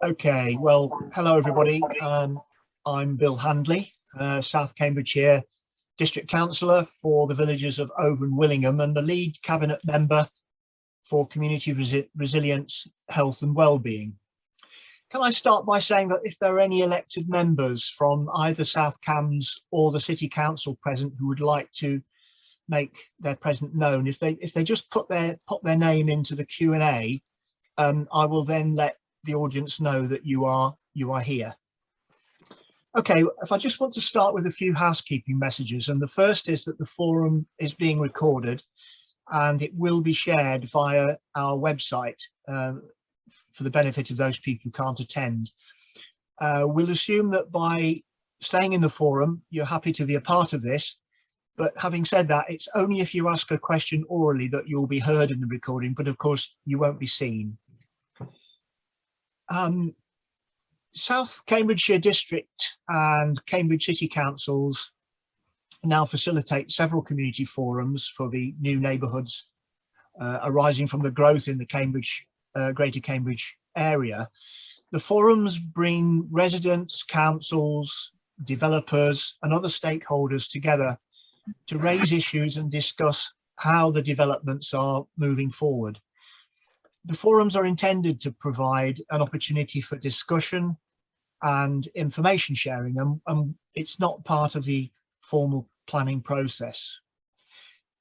Okay, well, hello everybody. I'm Bill Handley, South Cambridgeshire District Councillor for the villages of Over and Willingham and the lead cabinet member for community resilience, health and well-being. Can I start by saying that if there are any elected members from either South Cambs or the City Council present who would like to make their presence known, if they just pop their name into the Q&A, I will then let the audience know that you are here. Okay, if I just want to start with a few housekeeping messages, and the first is that the forum is being recorded and it will be shared via our website for the benefit of those people who can't attend. We'll assume that by staying in the forum you're happy to be a part of this, but having said that, it's only if you ask a question orally that you'll be heard in the recording, but of course you won't be seen. South Cambridgeshire District and Cambridge City Councils now facilitate several community forums for the new neighbourhoods arising from the growth in the Greater Cambridge area. The forums bring residents, councils, developers and other stakeholders together to raise issues and discuss how the developments are moving forward. The forums are intended to provide an opportunity for discussion and information sharing, and it's not part of the formal planning process.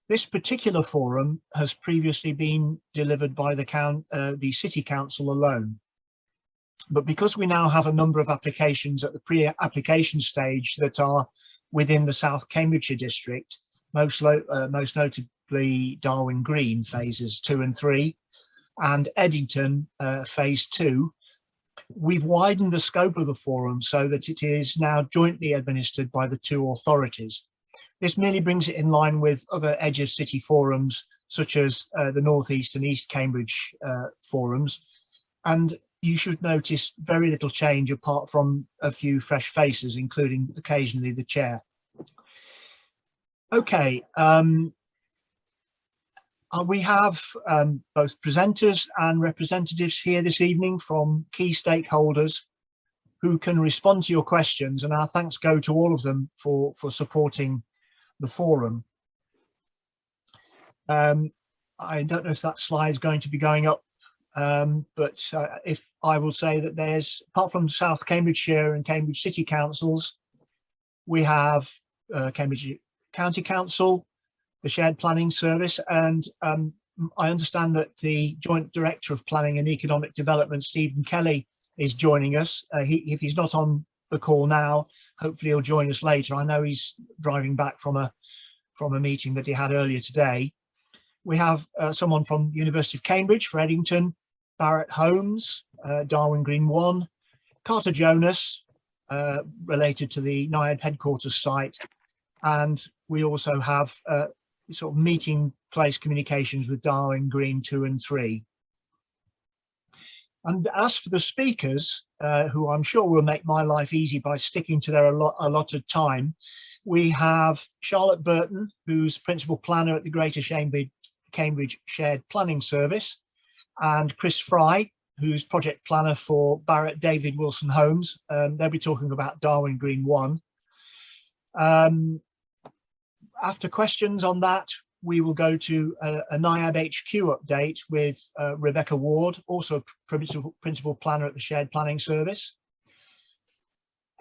This particular forum has previously been delivered by the City Council alone, but because we now have a number of applications at the pre-application stage that are within the South Cambridgeshire District, most notably Darwin Green phases 2 and 3, and Eddington phase 2, we've widened the scope of the forum so that it is now jointly administered by the two authorities. This merely brings it in line with other Edge of City forums, such as the North East and East Cambridge forums, and you should notice very little change apart from a few fresh faces, including occasionally the chair. Okay. We have both presenters and representatives here this evening from key stakeholders who can respond to your questions, and our thanks go to all of them for supporting the forum. I don't know if that slide is going to be going up, but if I will say that there's, apart from South Cambridgeshire and Cambridge City Councils, we have Cambridge County Council, the Shared Planning Service, and I understand that the Joint Director of Planning and Economic Development, Stephen Kelly, is joining us. If he's not on the call now, hopefully he'll join us later. I know he's driving back from a meeting that he had earlier today. We have someone from the University of Cambridge for Eddington, Barrett Holmes, Darwin Green 1, Carter Jonas, related to the Nyad headquarters site, and we also have sort of meeting place communications with Darwin Green 2 and 3. And as for the speakers, who I'm sure will make my life easy by sticking to their allotted time, we have Charlotte Burton, who's Principal Planner at the Greater Cambridge Shared Planning Service, and Chris Fry, who's Project Planner for Barrett David Wilson Homes. They'll be talking about Darwin Green 1. After questions on that, we will go to a Nyad HQ update with Rebecca Ward, also Principal Planner at the Shared Planning Service.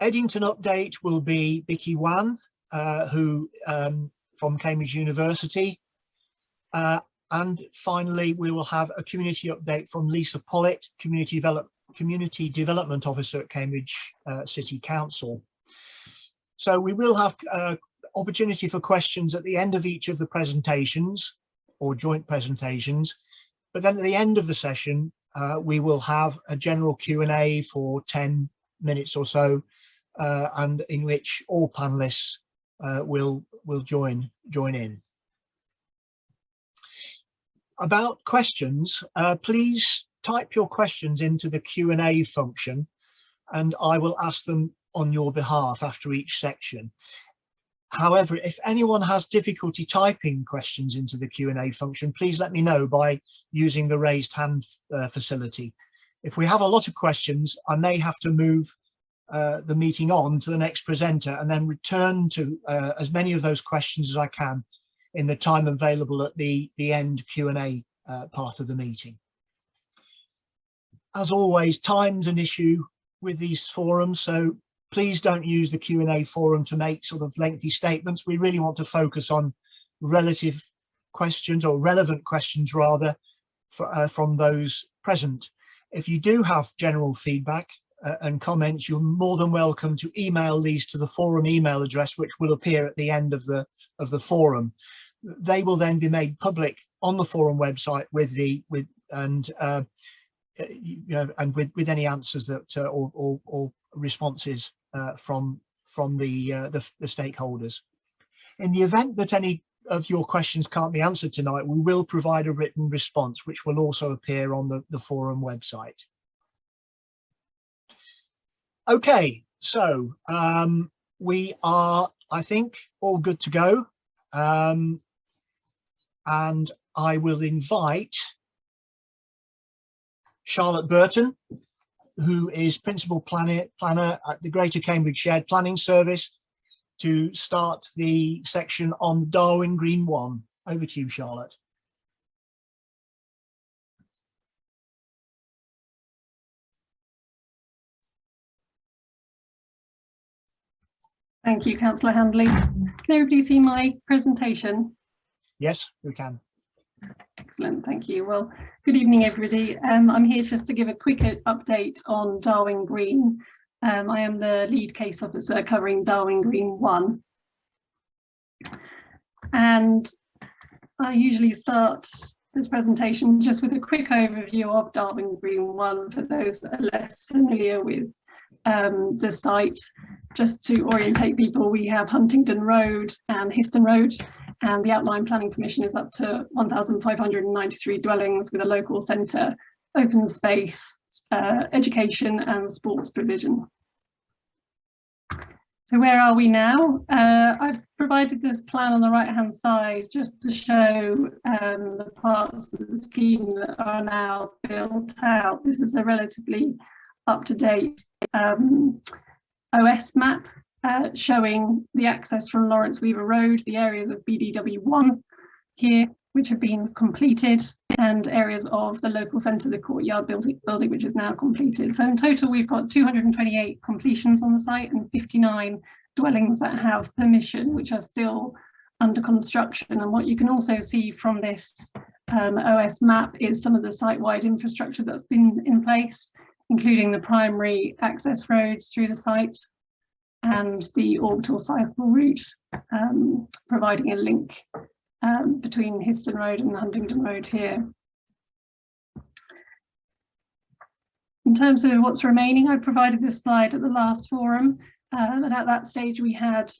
Eddington update will be Vicky Wan, who from Cambridge University. And finally, we will have a community update from Lisa Pollitt, Community Development Officer at Cambridge City Council. So we will have opportunity for questions at the end of each of the presentations or joint presentations, but then at the end of the session we will have a general Q&A for 10 minutes or so, and in which all panelists will join in. About questions, please type your questions into the Q&A function and I will ask them on your behalf after each section. However, if anyone has difficulty typing questions into the Q&A function, please let me know by using the raised hand facility. If we have a lot of questions, I may have to move the meeting on to the next presenter and then return to as many of those questions as I can in the time available at the end Q&A part of the meeting. As always, time's an issue with these forums, so please don't use the Q&A forum to make sort of lengthy statements. We really want to focus on relative questions, or relevant questions rather, from those present. If you do have general feedback and comments, you're more than welcome to email these to the forum email address, which will appear at the end of the forum. They will then be made public on the forum website with any answers that or responses from the stakeholders. In the event that any of your questions can't be answered tonight, we will provide a written response, which will also appear on the forum website. Okay, so we are, I think, all good to go. And I will invite Charlotte Burton, who is Principal Planner at the Greater Cambridge Shared Planning Service, to start the section on Darwin Green 1. Over to you, Charlotte. Thank you, Councillor Handley. Can everybody see my presentation? Yes, we can. Excellent, thank you. Well, good evening, everybody. I'm here just to give a quick update on Darwin Green. I am the lead case officer covering Darwin Green 1. And I usually start this presentation just with a quick overview of Darwin Green 1 for those that are less familiar with the site. Just to orientate people, we have Huntingdon Road and Histon Road, and the outline planning permission is up to 1,593 dwellings with a local centre, open space, education and sports provision. So where are we now? I've provided this plan on the right hand side just to show the parts of the scheme that are now built out. This is a relatively up-to-date OS map showing the access from Lawrence Weaver Road, the areas of BDW1 here, which have been completed, and areas of the local centre, the courtyard building, which is now completed. So in total, we've got 228 completions on the site and 59 dwellings that have permission, which are still under construction. And what you can also see from this OS map is some of the site-wide infrastructure that's been in place, including the primary access roads through the site and the orbital cycle route, providing a link between Histon Road and Huntingdon Road here. In terms of what's remaining, I provided this slide at the last forum, and at that stage we had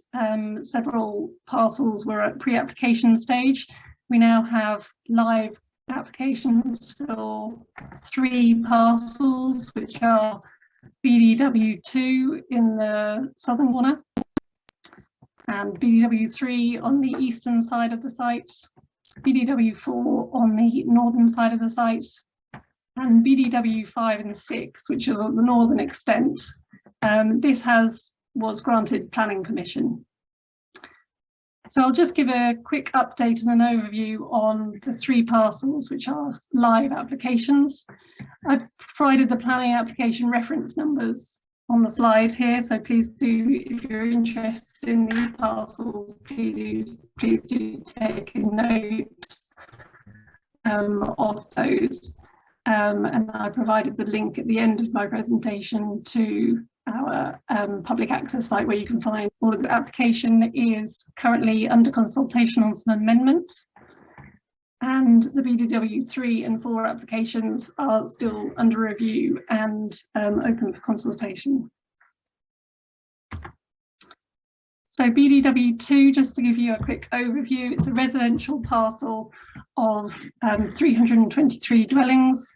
several parcels were at pre-application stage. We now have live applications for 3 parcels, which are BDW2 in the southern corner, and BDW3 on the eastern side of the site, BDW4 on the northern side of the site, and BDW5 and 6, which is on the northern extent. This was granted planning permission. So I'll just give a quick update and an overview on the 3 parcels, which are live applications. I've provided the planning application reference numbers on the slide here, so please do, if you're interested in these parcels, please do take a note of those. And I provided the link at the end of my presentation to our public access site, where you can find all of the application is currently under consultation on some amendments, and the BDW3 and 4 applications are still under review and open for consultation. So BDW2, just to give you a quick overview, it's a residential parcel of 323 dwellings,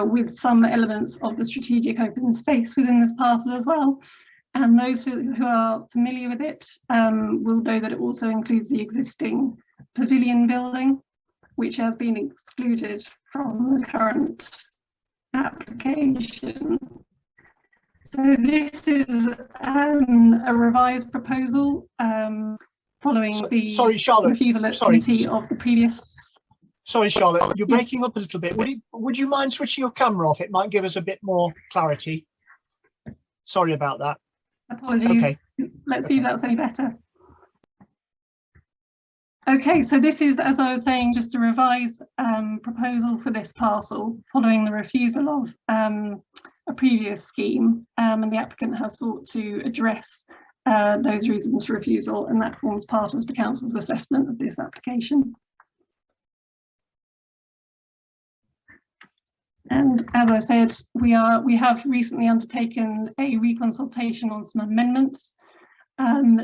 with some elements of the strategic open space within this parcel as well. And those who are familiar with it will know that it also includes the existing pavilion building, which has been excluded from the current application. So this is a revised proposal following the sorry, Charlotte. refusal at Sorry. committee of the previous. Sorry, Charlotte, you're Yes. breaking up a little bit. Would you mind switching your camera off? It might give us a bit more clarity. Sorry about that. Apologies. Okay. Let's see if that's any better. Okay, so this is, as I was saying, just a revised proposal for this parcel following the refusal of a previous scheme, and the applicant has sought to address those reasons for refusal, and that forms part of the council's assessment of this application. And as I said, we have recently undertaken a reconsultation on some amendments.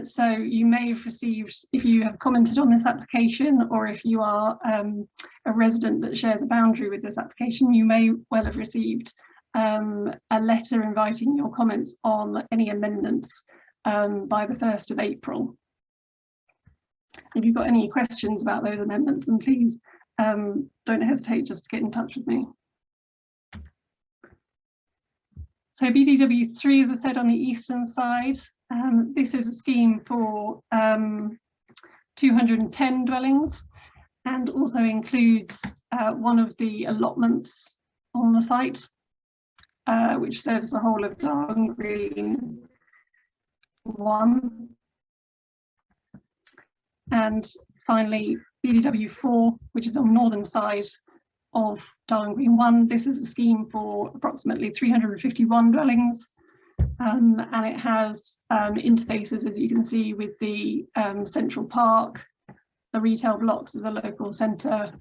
So you may have received, if you have commented on this application, or if you are a resident that shares a boundary with this application, you may well have received a letter inviting your comments on any amendments by the 1st of April. If you've got any questions about those amendments, then please don't hesitate just to get in touch with me. So BDW3, as I said, on the eastern side, this is a scheme for 210 dwellings, and also includes one of the allotments on the site, which serves the whole of Darwin Green 1. And finally, BDW4, which is on the northern side of Darwin Green 1. This is a scheme for approximately 351 dwellings, and it has interfaces, as you can see, with the Central Park, the retail blocks as a local centre,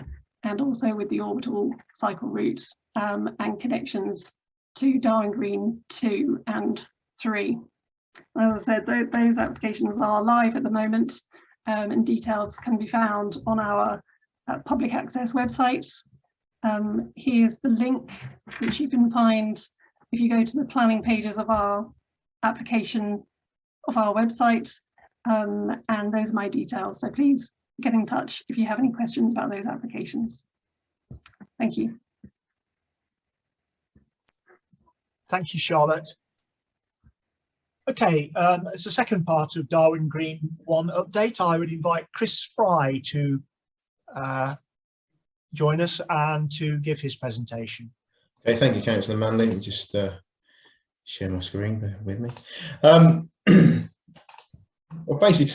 and also with the orbital cycle route, and connections to Darwin Green 2 and 3. As I said, those applications are live at the moment, and details can be found on our public access website. Here's the link, which you can find if you go to the planning pages of our application of our website, and those are my details. So please get in touch if you have any questions about those applications. Thank you. Thank you, Charlotte. Okay, as the second part of Darwin Green 1 update, I would invite Chris Fry to join us and to give his presentation. Okay, thank you, Councillor Manley. Let me just share my screen with me. Well, basically,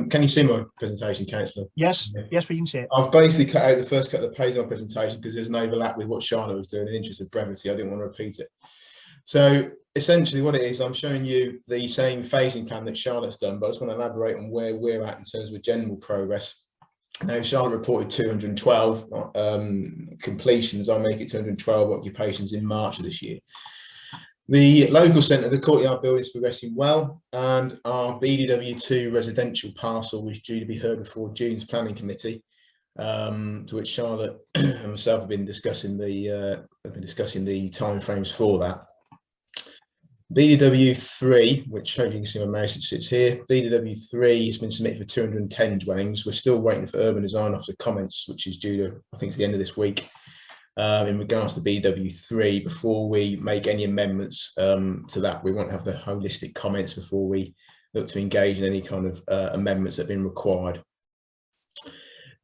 can you see my presentation, Councillor? Yes, yes, we can see it. I've basically cut out the first couple of pages of my presentation because there's an overlap with what Charlotte was doing. In the interest of brevity, I didn't want to repeat it. So essentially what it is, I'm showing you the same phasing plan that Charlotte's done, but I just want to elaborate on where we're at in terms of general progress. Now, Charlotte reported 212 completions. I'll make it 212 occupations in March of this year. The local centre, the courtyard building, is progressing well, and our BDW2 residential parcel was due to be heard before June's planning committee, to which Charlotte and myself have been discussing the timeframes for that. BDW3, which you can see my mouse, it sits here. BDW3 has been submitted for 210 dwellings. We're still waiting for urban design officer comments, which is due to, I think, it's the end of this week, in regards to BDW3. Before we make any amendments to that, we won't have the holistic comments before we look to engage in any kind of amendments that have been required.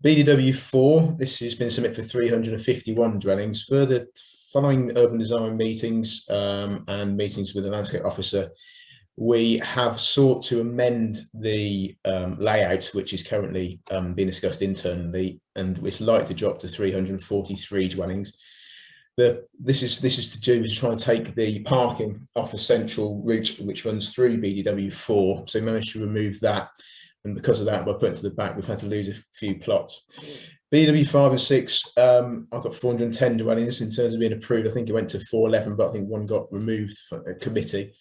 BDW4, this has been submitted for 351 dwellings. Further, following urban design meetings and meetings with the landscape officer, we have sought to amend the layout, which is currently being discussed internally, and it's likely to drop to 343 dwellings. This is to do to try and take the parking off a central route which runs through BDW4. So we managed to remove that, and because of that, by putting it to the back, we've had to lose a few plots. BW5 and 6, I've got 410 dwellings in terms of being approved. I think it went to 411, but I think one got removed for a committee.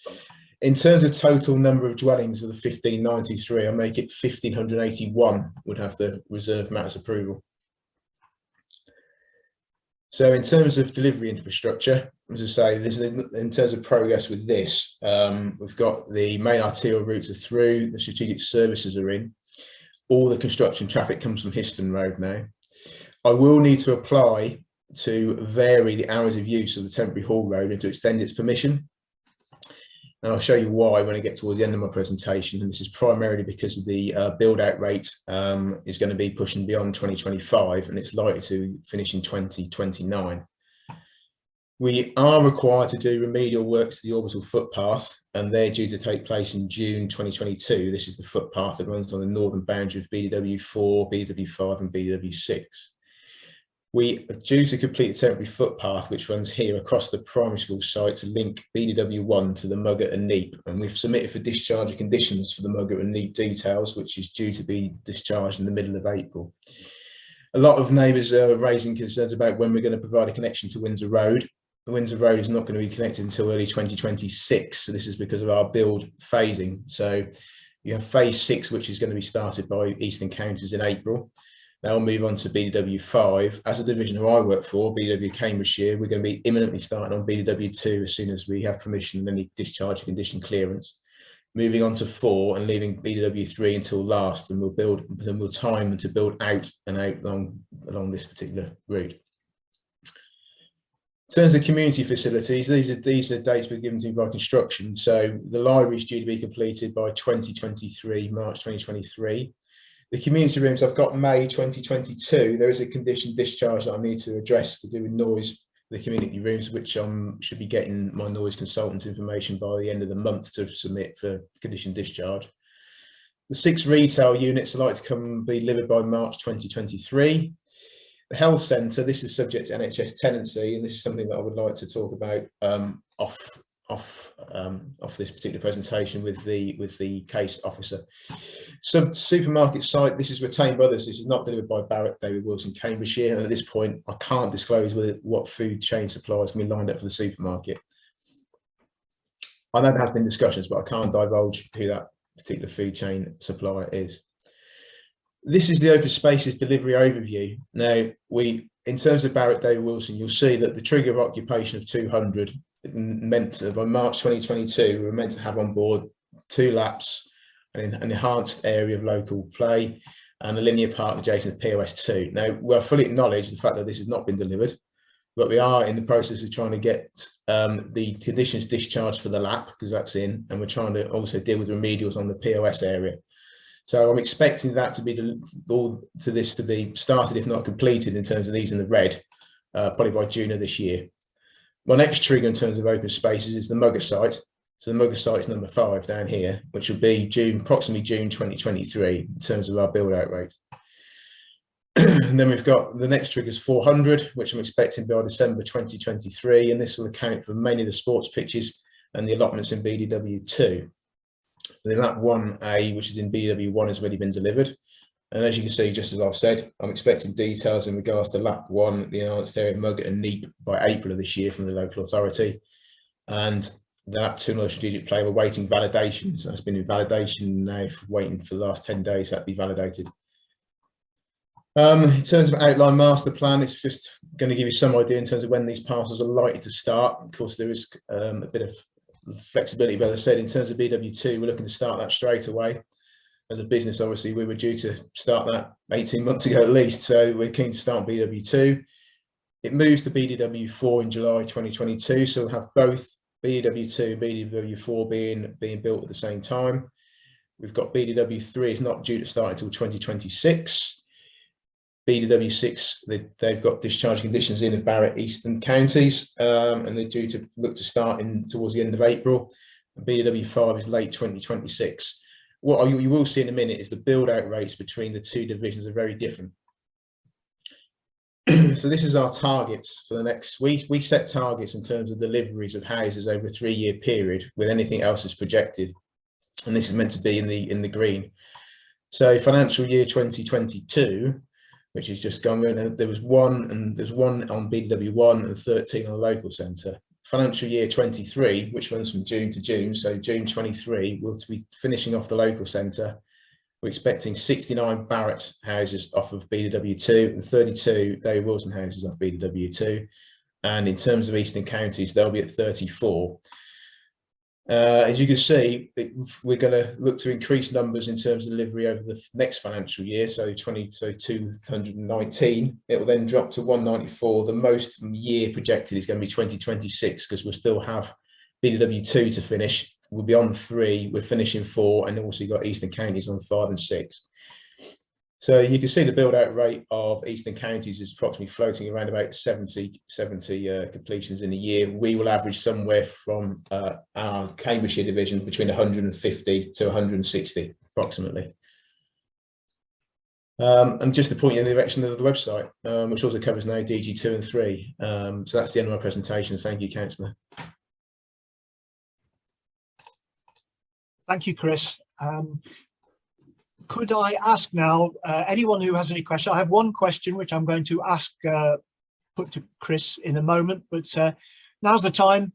In terms of total number of dwellings of the 1593, I make it 1581 would have the reserved matters approval. So in terms of delivery infrastructure, as I say, in terms of progress with this, we've got the main arterial routes are through, the strategic services are in. All the construction traffic comes from Histon Road now. I will need to apply to vary the hours of use of the temporary haul road and to extend its permission. And I'll show you why when I get towards the end of my presentation. And this is primarily because of the build out rate is going to be pushing beyond 2025 and it's likely to finish in 2029. We are required to do remedial works to the orbital footpath, and they're due to take place in June 2022. This is the footpath that runs on the northern boundary of BDW4, BDW5 and BDW6. We are due to complete the temporary footpath, which runs here across the primary school site to link BDW1 to the Mugger and Neep. And we've submitted for discharge conditions for the Mugger and Neep details, which is due to be discharged in the middle of April. A lot of neighbours are raising concerns about when we're going to provide a connection to Windsor Road. The Windsor Road is not going to be connected until early 2026. So this is because of our build phasing. So you have phase 6, which is going to be started by Eastern Counties in April. Now we'll move on to BDW5. As a division who I work for, BDW Cambridgeshire, we're going to be imminently starting on BDW2 as soon as we have permission and any discharge condition clearance. Moving on to 4 and leaving BDW3 until last, and we'll time to build out and out along this particular route. In terms of community facilities, these are dates we're given to by construction. So the library is due to be completed by March 2023. The community rooms, I've got May 2022. There is a condition discharge that I need to address to do with noise, the community rooms, which should be getting my noise consultant information by the end of the month to submit for condition discharge. The 6 retail units are likely to be delivered by March 2023. The health centre, this is subject to NHS tenancy, and this is something that I would like to talk about off this particular presentation with the case officer. Supermarket site, this is retained by others. This is not delivered by Barrett David Wilson Cambridgeshire, and at this point I can't disclose what food chain suppliers can be lined up for the supermarket. I know there have been discussions, but I can't divulge who that particular food chain supplier is. This is the open spaces delivery overview. Now, in terms of Barrett David Wilson, you'll see that the trigger of occupation of 200 meant by March 2022, we were meant to have on board 2 laps, an enhanced area of local play, and a linear park adjacent to POS2. Now, we fully acknowledge the fact that this has not been delivered, but we are in the process of trying to get the conditions discharged for the lap, because that's in, and we're trying to also deal with remedials on the POS area. So I'm expecting that to be this to be started, if not completed, in terms of these in the red, probably by June of this year. My next trigger in terms of open spaces is the Mugger site. So the Mugger site is number 5 down here, which will be approximately June 2023 in terms of our build out rate. And then we've got the next trigger is 400, which I'm expecting by December 2023, and this will account for mainly the sports pitches and the allotments in BDW2. The lap 1A, which is in BDW1, has already been delivered. And as you can see, just as I've said, I'm expecting details in regards to lap 1, the enhanced area of Mugger and Neep, by April of this year from the local authority. And the lap 2 another strategic play, we're waiting validation. So it's been in validation now, waiting for the last 10 days for that to be validated. In terms of outline master plan, it's just going to give you some idea in terms of when these parcels are likely to start. Of course, there is a bit of flexibility, but as I said, in terms of BW2, we're looking to start that straight away. As a business, obviously, we were due to start that 18 months ago at least, so we're keen to start BW2. It moves to BDW4 in July 2022, so we'll have both BDW2 and BDW4 being built at the same time. We've got BDW3 is not due to start until 2026. BDW6, they've got discharge conditions in Barrett Eastern Counties, and they're due to look to start towards the end of April. And BDW5 is late 2026. What you will see in a minute is the build out rates between the 2 divisions are very different. So this is our targets for the next, we set targets in terms of deliveries of houses over a 3-year period, with anything else is projected. And this is meant to be in the green. So financial year 2022, which is just gone, there was one on BDW1 and 13 on the local centre. Financial year 23, which runs from June to June, so June 23, we'll be finishing off the local centre. We're expecting 69 Barrett houses off of BDW2 and 32 David Wilson houses off BDW2. And in terms of Eastern Counties, they'll be at 34. As you can see, we're going to look to increase numbers in terms of delivery over the next financial year. So 219. It will then drop to 194. The most year projected is going to be 2026 because we'll still have BDW2 to finish. We'll be on 3. We're finishing 4, and also you've got Eastern Counties on 5 and 6. So you can see the build-out rate of Eastern Counties is approximately floating around about 70 completions in a year. We will average somewhere from our Cambridgeshire division between 150 to 160 approximately. And just to point you in the direction of the website, which also covers now DG2 and 3. So that's the end of my presentation. Thank you, Councillor. Thank you, Chris. Could I ask now, anyone who has any questions? I have one question which I'm going to ask, put to Chris in a moment, but now's the time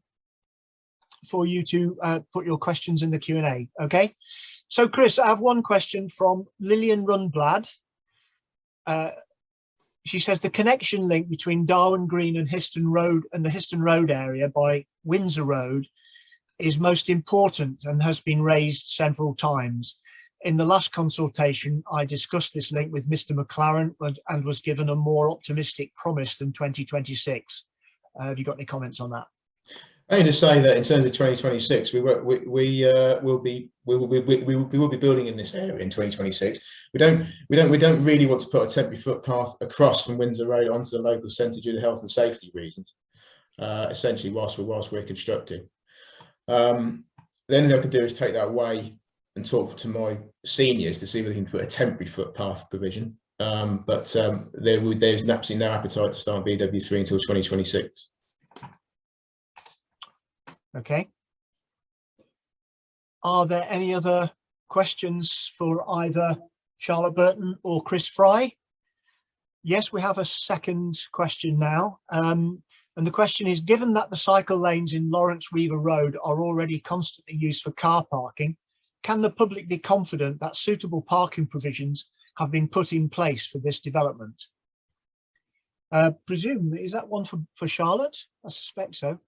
for you to put your questions in the Q&A, okay? So Chris, I have one question from Lillian Runblad. She says the connection link between Darwin Green and Histon Road and the Histon Road area by Windsor Road is most important and has been raised several times. In the last consultation, I discussed this link with Mr. McLaren and was given a more optimistic promise than 2026. Have you got any comments on that? Only to say that in terms of 2026, we will be building in this area in 2026. We don't really want to put a temporary footpath across from Windsor Road onto the local centre due to health and safety reasons. Essentially, whilst we're constructing, the only thing I can do is take that away and talk to my seniors to see if we can put a temporary footpath provision. But there's absolutely no appetite to start BW3 until 2026. Okay. Are there any other questions for either Charlotte Burton or Chris Fry? Yes, we have a second question now. And the question is, given that the cycle lanes in Lawrence Weaver Road are already constantly used for car parking, can the public be confident that suitable parking provisions have been put in place for this development? Presume, is that one for Charlotte? I suspect so.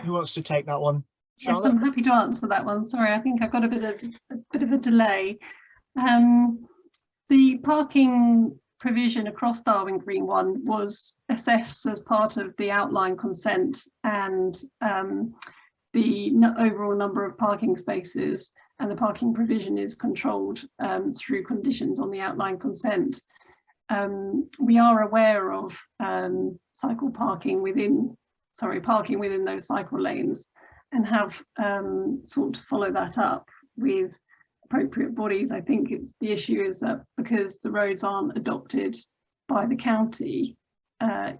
Who wants to take that one? Charlotte? Yes, I'm happy to answer that one. Sorry, I think I've got a bit of a delay. The parking provision across Darwin Green 1 was assessed as part of the outline consent, and the overall number of parking spaces and the parking provision is controlled through conditions on the outline consent. We are aware of parking within those cycle lanes, and have sought to follow that up with appropriate bodies. I think the issue is that because the roads aren't adopted by the county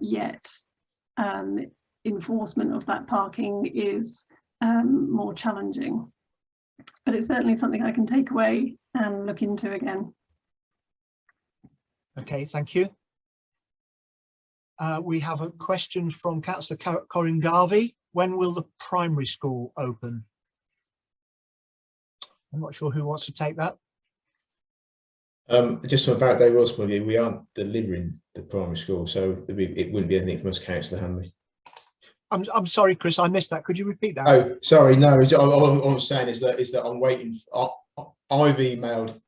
yet, enforcement of that parking is more challenging. But it's certainly something I can take away and look into again. Okay, thank you. We have a question from Councillor Corinne Garvey. When will the primary school open? I'm not sure who wants to take that. Just from about Dave Ross' point of view, we aren't delivering the primary school, so it wouldn't be anything from us, Councillor Hanley. I'm sorry, Chris, I missed that. Could you repeat that? Oh, sorry, no. All I'm saying is that I'm waiting. I've emailed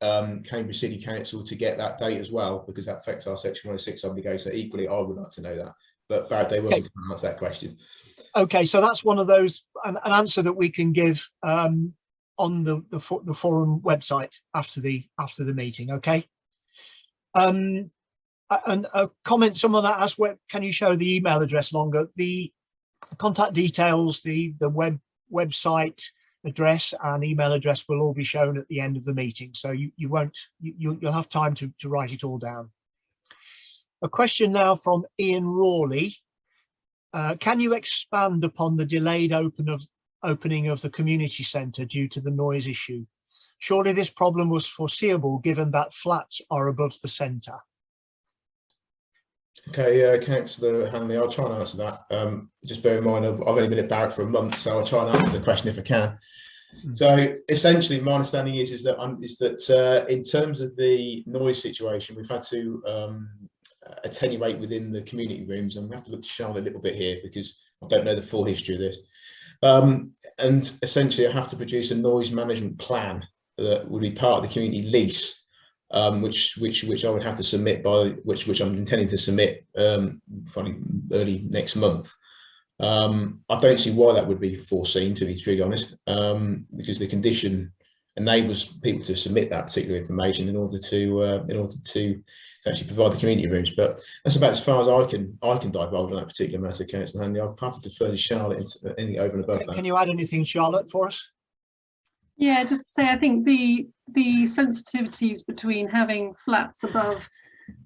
Cambridge City Council to get that date as well, because that affects our Section 106 obligation. So equally, I would like to know that. But Barrett, they wasn't going to answer that question. Okay, so that's one of those, an answer that we can give on the forum website after the meeting. Okay. And a comment, someone asked, where can you show the email address longer? The contact details, the website address and email address will all be shown at the end of the meeting, so you'll have time to write it all down. A question now from Ian Rawley. Can you expand upon the delayed opening of the community centre due to the noise issue? Surely this problem was foreseeable given that flats are above the centre. Okay, Councillor Hanley, I'll try and answer that. Just bear in mind, I've only been at Barrett for a month, so I'll try and answer the question if I can. So essentially, my understanding is that in terms of the noise situation, we've had to attenuate within the community rooms, and we have to look to Charlotte a little bit here because I don't know the full history of this. And essentially I have to produce a noise management plan that would be part of the community lease, which I would have to submit which I'm intending to submit probably early next month. I don't see why that would be foreseen, to be truly honest, because the condition enables people to submit that particular information in order to actually provide the community rooms. But that's about as far as I can divulge on that particular matter, Councillor Hanley. I'll have to defer to Charlotte anything over and above that. Can you add anything, Charlotte, for us? Yeah, just to say, I think the sensitivities between having flats above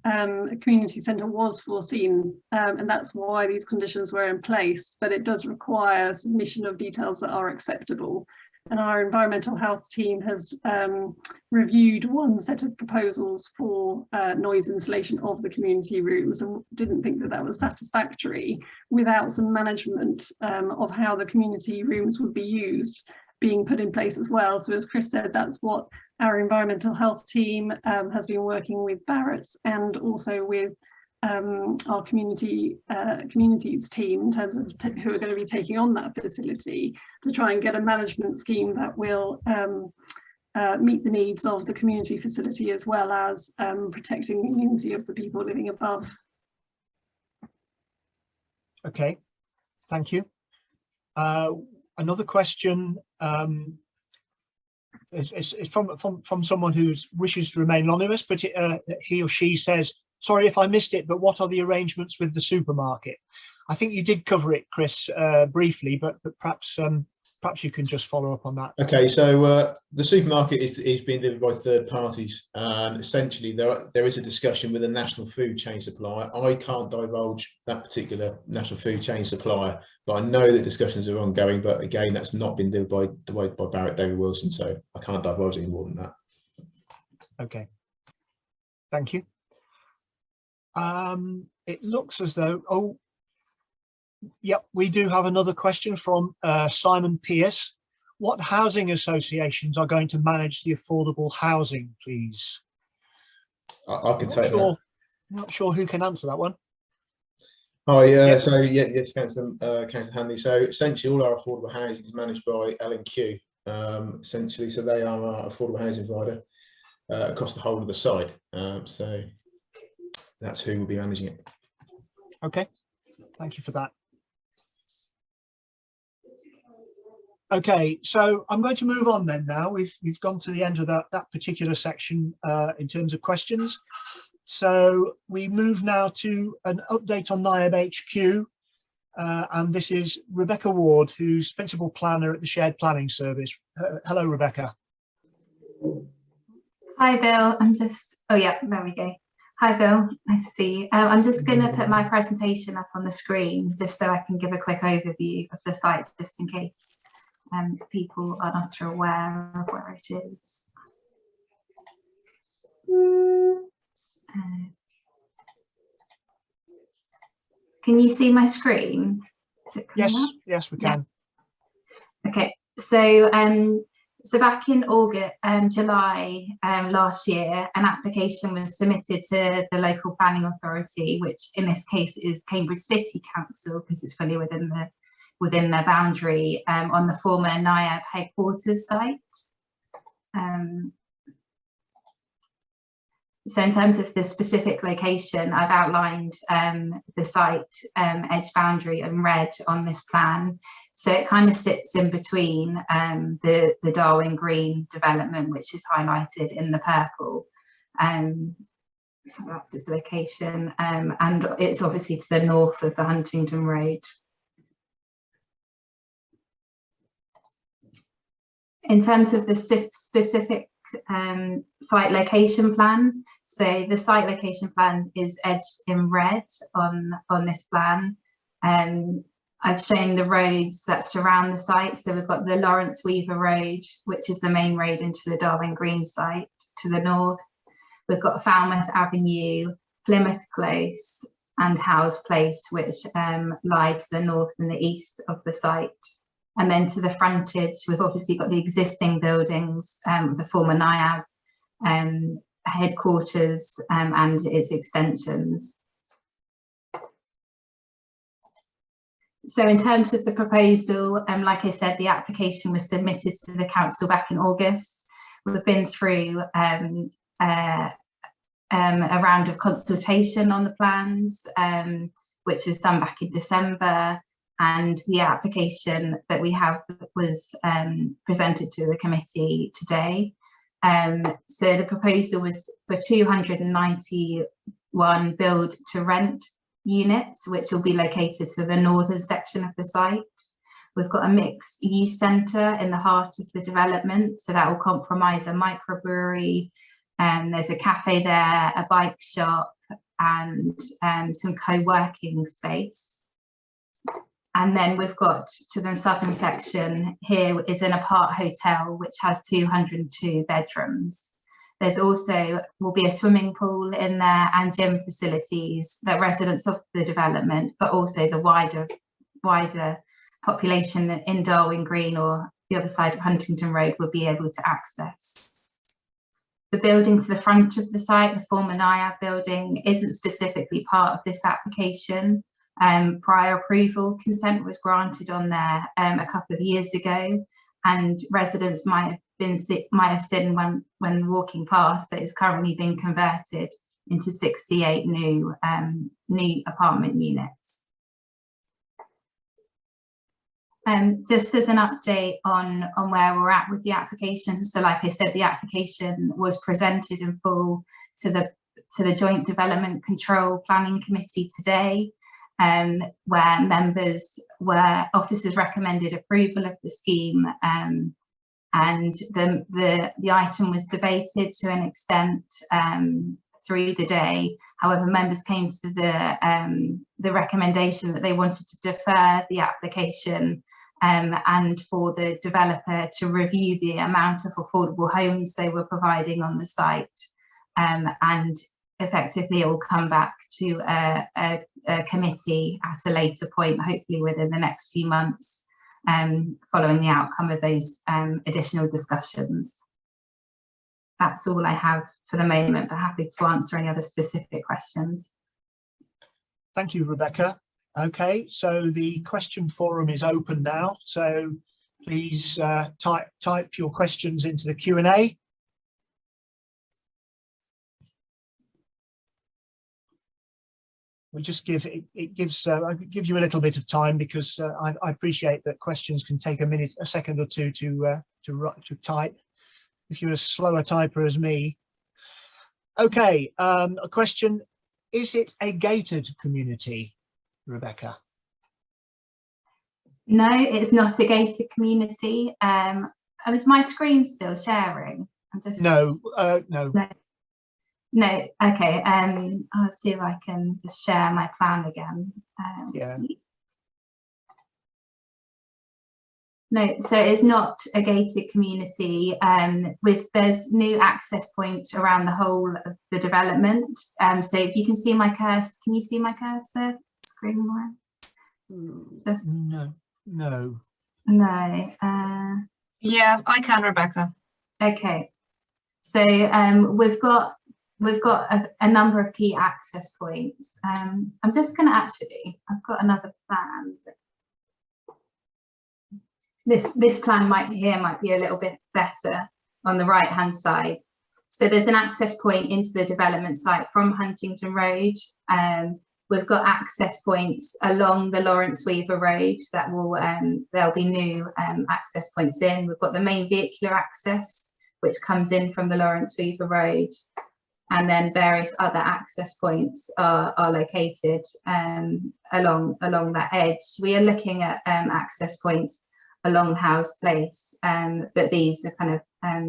a community centre was foreseen, and that's why these conditions were in place, but it does require submission of details that are acceptable. And our environmental health team has reviewed one set of proposals for noise insulation of the community rooms and didn't think that that was satisfactory without some management of how the community rooms would be used being put in place as well. So as Chris said, that's what our environmental health team has been working with Barrett's and also with our communities team in terms of who are going to be taking on that facility to try and get a management scheme that will meet the needs of the community facility as well as protecting the immunity of the people living above. Okay, thank you. Another question is from someone who wishes to remain anonymous, but he or she says, sorry if I missed it, but what are the arrangements with the supermarket? I think you did cover it, Chris, briefly, but perhaps you can just follow up on that. Okay, so the supermarket is being delivered by third parties, and essentially there is a discussion with a national food chain supplier. I can't divulge that particular national food chain supplier, but I know that discussions are ongoing. But again, that's not been delivered by Barrett David Wilson, so I can't divulge any more than that. Okay, thank you. It looks as though, yep, we do have another question from Simon Pierce. What housing associations are going to manage the affordable housing, please? I can take that. I'm not sure who can answer that one. Oh yeah, yep. So yeah, yes, Councillor Hanley. So essentially, all our affordable housing is managed by L&Q. Essentially, so they are our affordable housing provider across the whole of the site. So that's who will be managing it. Okay, thank you for that. Okay, so I'm going to move on then now. We've gone to the end of that particular section in terms of questions. So we move now to an update on Nyad HQ, and this is Rebecca Ward, who's Principal Planner at the Shared Planning Service. Hello, Rebecca. Hi, Bill. Oh yeah, there we go. Hi, Bill. Nice to see you. I'm just going to put my presentation up on the screen just so I can give a quick overview of the site, just in case people are not aware of where it is. Can you see my screen? Is it coming up? Yes, we can. Yeah. Okay, so back in July last year, an application was submitted to the local planning authority, which in this case is Cambridge City Council, because it's fully within their boundary, on the former Nyad headquarters site. So in terms of the specific location, I've outlined the site edge boundary in red on this plan. So it kind of sits in between the Darwin Green development, which is highlighted in the purple. So that's its location, and it's obviously to the north of the Huntingdon Road. In terms of the specific site location plan, so the site location plan is edged in red on this plan. I've shown the roads that surround the site. So we've got the Lawrence Weaver Road, which is the main road into the Darwin Green site to the north. We've got Falmouth Avenue, Plymouth Close and Howes Place, which lie to the north and the east of the site. And then to the frontage, we've obviously got the existing buildings, the former Nyad headquarters and its extensions. So in terms of the proposal, like I said, the application was submitted to the council back in August. We've been through a round of consultation on the plans, which was done back in December, and the application that we have was presented to the committee today. So the proposal was for 291 build to rent units, which will be located to the northern section of the site. We've got a mixed use centre in the heart of the development, so that will comprise a microbrewery, there's a cafe there, a bike shop, and some co-working space. And then we've got to the southern section here is an apart hotel, which has 202 bedrooms. There's also will be a swimming pool in there and gym facilities that residents of the development, but also the wider population in Darwin Green or the other side of Huntington Road will be able to access. The building to the front of the site, the former Nyad building, isn't specifically part of this application. Prior approval consent was granted on there a couple of years ago, and residents might have seen when walking past that it's currently being converted into 68 new apartment units. Just as an update on where we're at with the application, so like I said, the application was presented in full to the Joint Development Control Planning Committee today, where officers recommended approval of the scheme, and the item was debated to an extent through the day. However, members came to the recommendation that they wanted to defer the application and for the developer to review the amount of affordable homes they were providing on the site, and effectively it will come back to a committee at a later point, hopefully within the next few months, following the outcome of those additional discussions. That's all I have for the moment, but happy to answer any other specific questions. Thank you, Rebecca. Okay, so the question forum is open now, so please type your questions into the Q&A. We just give I'll give you a little bit of time, because I appreciate that questions can take a second or two to type if you're a slower typer as me. Okay, a question: is it a gated community, Rebecca? No, it's not a gated community. Is my screen still sharing? I'm just no. No, okay, I'll see if I can just share my plan again. Yeah. No, so it's not a gated community. There's new access points around the whole of the development. So if you can see my cursor, can you see my cursor screen more? Just No. No. Yeah, I can, Rebecca. Okay, so we've got a number of key access points. I'm just going to I've got another plan. This plan might be a little bit better on the right hand side. So there's an access point into the development site from Huntington Road. We've got access points along the Lawrence Weaver Road that will there'll be new access points in. We've got the main vehicular access, which comes in from the Lawrence Weaver Road, and then various other access points are located along that edge. We are looking at access points along House Place, but these are kind of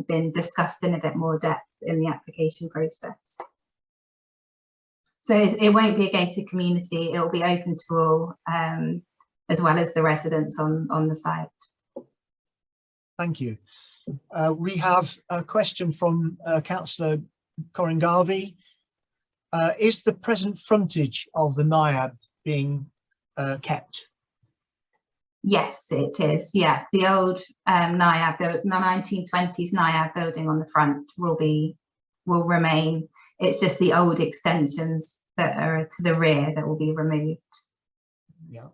been discussed in a bit more depth in the application process. So it won't be a gated community, it will be open to all, as well as the residents on the site. Thank you. We have a question from Councillor Corin Garvey. Is the present frontage of the Nyad being kept? Yes, it is. Yeah, the old Nyad, the 1920s Nyad building on the front will remain. It's just the old extensions that are to the rear that will be removed. Yeah.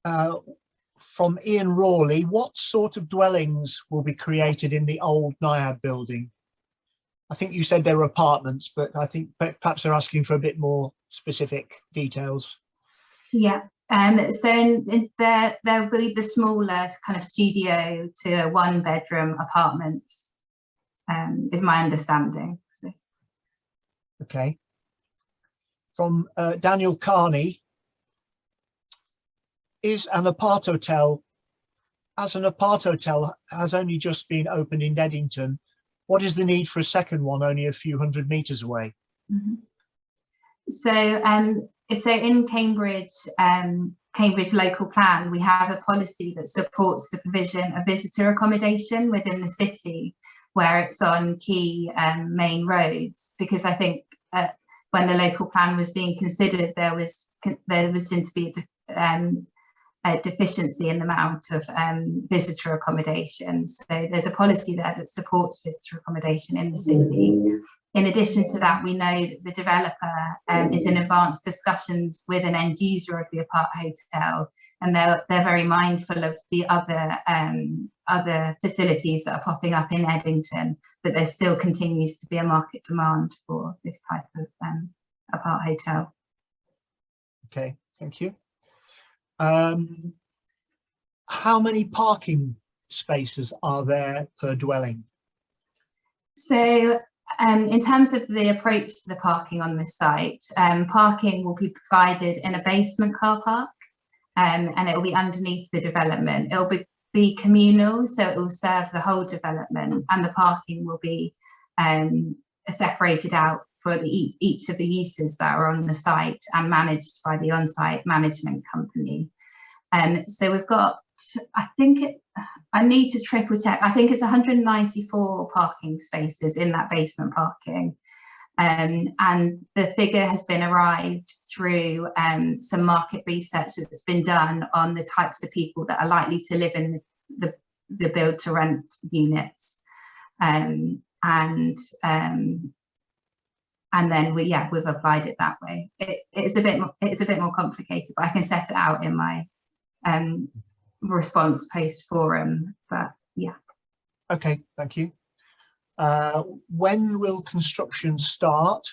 from Ian Rawley, what sort of dwellings will be created in the old Nyad building? I think you said there were apartments, but I think perhaps they're asking for a bit more specific details. Yeah, so there will be the smaller kind of studio to 1-bedroom apartments, is my understanding. So. Okay. From Daniel Carney, as an apart hotel has only just been opened in Eddington, what is the need for a second one only a few hundred meters away? Mm-hmm. So in Cambridge local plan, we have a policy that supports the provision of visitor accommodation within the city where it's on key main roads, because I think when the local plan was being considered, there was seen to be a deficiency in the amount of visitor accommodation. So there's a policy there that supports visitor accommodation in the city. In addition to that, we know that the developer is in advanced discussions with an end user of the apart hotel, and they're very mindful of the other facilities that are popping up in Eddington, but there still continues to be a market demand for this type of apart hotel. Okay, thank you. How many parking spaces are there per dwelling? So in terms of the approach to the parking on this site, parking will be provided in a basement car park, and it will be underneath the development. It will be communal, so it will serve the whole development, and the parking will be separated out for each of the uses that are on the site and managed by the on-site management company. So we've got, I need to triple check, I think it's 194 parking spaces in that basement parking. And the figure has been arrived through some market research that's been done on the types of people that are likely to live in the build to rent units. And then we've applied it that way. It's a bit more complicated, but I can set it out in my response post forum. But yeah. Okay, thank you. When will construction start?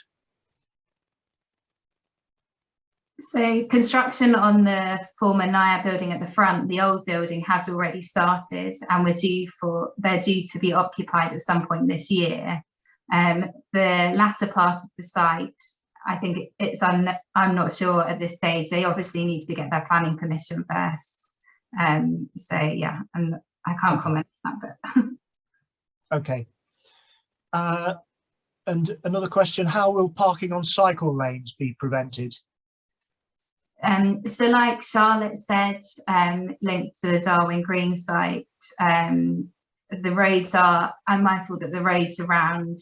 So construction on the former Nyad building at the front, the old building, has already started, and they're due to be occupied at some point this year. The latter part of the site, I think I'm not sure at this stage. They obviously need to get their planning permission first. So yeah, I can't comment on that, but. Okay. And another question, how will parking on cycle lanes be prevented? So like Charlotte said, linked to the Darwin Green site, the roads I'm mindful that the roads around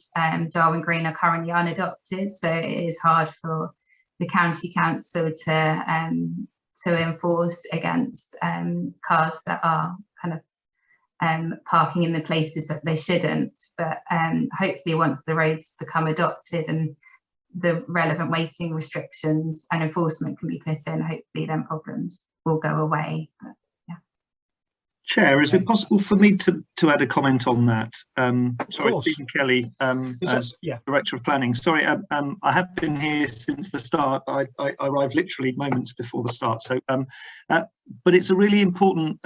Darwin Green are currently unadopted, so it is hard for the county council to enforce against cars that are kind of parking in the places that they shouldn't. But hopefully once the roads become adopted and the relevant weighting restrictions and enforcement can be put in, hopefully then problems will go away. But, yeah. Chair, is it possible for me to add a comment on that? Sorry, Stephen Kelly, Director of Planning. Sorry, I have been here since the start. I arrived literally moments before the start. So, but it's a really important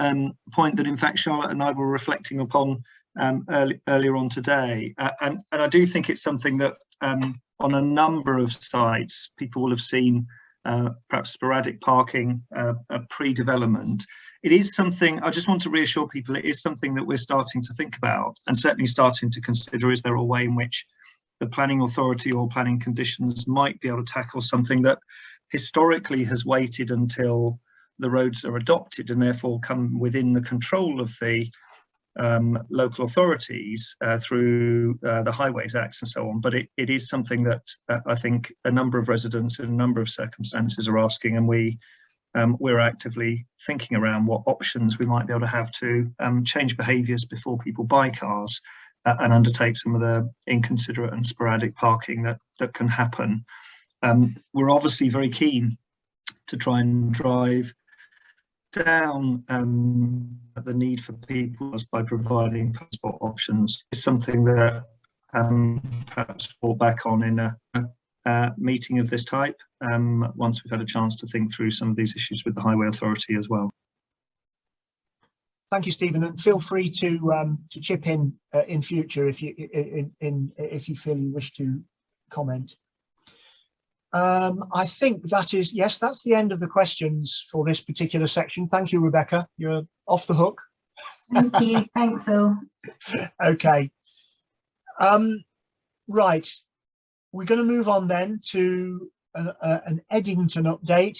point that, in fact, Charlotte and I were reflecting upon earlier on today, and I do think it's something that on a number of sites people will have seen perhaps sporadic parking pre-development. It is something, I just want to reassure people, it is something that we're starting to think about and certainly starting to consider. Is there a way in which the planning authority or planning conditions might be able to tackle something that historically has waited until the roads are adopted and therefore come within the control of the local authorities through the Highways Acts and so on. But it is something that I think a number of residents in a number of circumstances are asking, and we're actively thinking around what options we might be able to have to change behaviours before people buy cars and undertake some of the inconsiderate and sporadic parking that can happen. We're obviously very keen to try and drive down the need for people by providing passport options is something that perhaps fall back on in a meeting of this type once we've had a chance to think through some of these issues with the Highway Authority as well. Thank you, Stephen, and feel free to chip in future if you feel you wish to comment. I think that is, yes, that's the end of the questions for this particular section. Thank you, Rebecca. You're off the hook. Thank you. Thanks, all. Okay. Right. We're going to move on then to an Eddington update,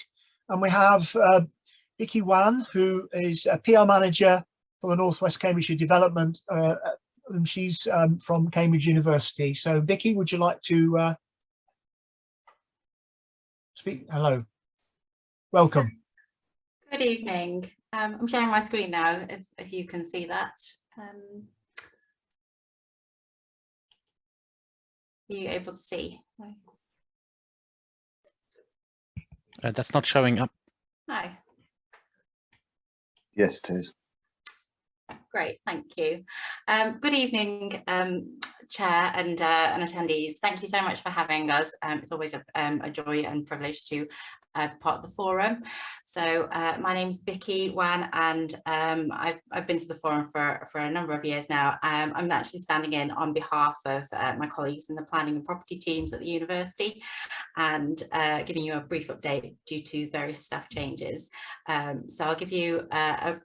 and we have Vicky Wan, who is a PR manager for the Northwest Cambridgeshire Development. And she's from Cambridge University. So, Vicky, would you like to speak? Hello. Welcome. Good evening. I'm sharing my screen now, if you can see that. Are you able to see? That's not showing up. Hi. Yes, it is. Great, thank you. Good evening, Chair and attendees. Thank you so much for having us. It's always a joy and privilege to part of the forum. So my name's Vicky Wan, and I've been to the forum for a number of years now. I'm actually standing in on behalf of my colleagues in the planning and property teams at the university, and giving you a brief update due to various staff changes. So I'll give you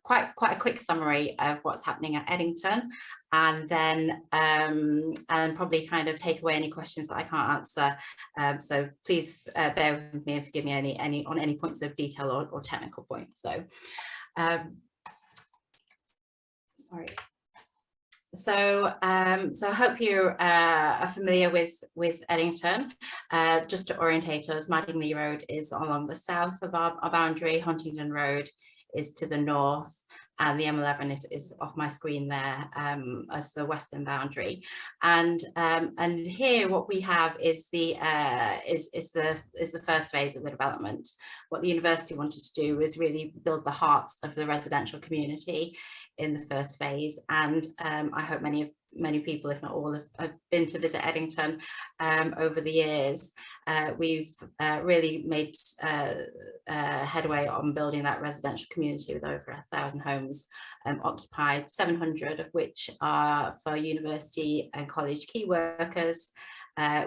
quite a quick summary of what's happening at Eddington, and then and probably kind of take away any questions that I can't answer. So please bear with me and forgive me any points of detail or technical points. So sorry. So I hope you are familiar with Eddington. Just to orientate us, Madingley Road is along the south of our boundary, Huntingdon Road is to the north, and the M11 is off my screen there as the western boundary. And here what we have is the first phase of the development. What the university wanted to do was really build the heart of the residential community in the first phase, and I hope many people, if not all, have been to visit Eddington over the years. We've really made headway on building that residential community with over 1,000 homes occupied, 700 of which are for university and college key workers,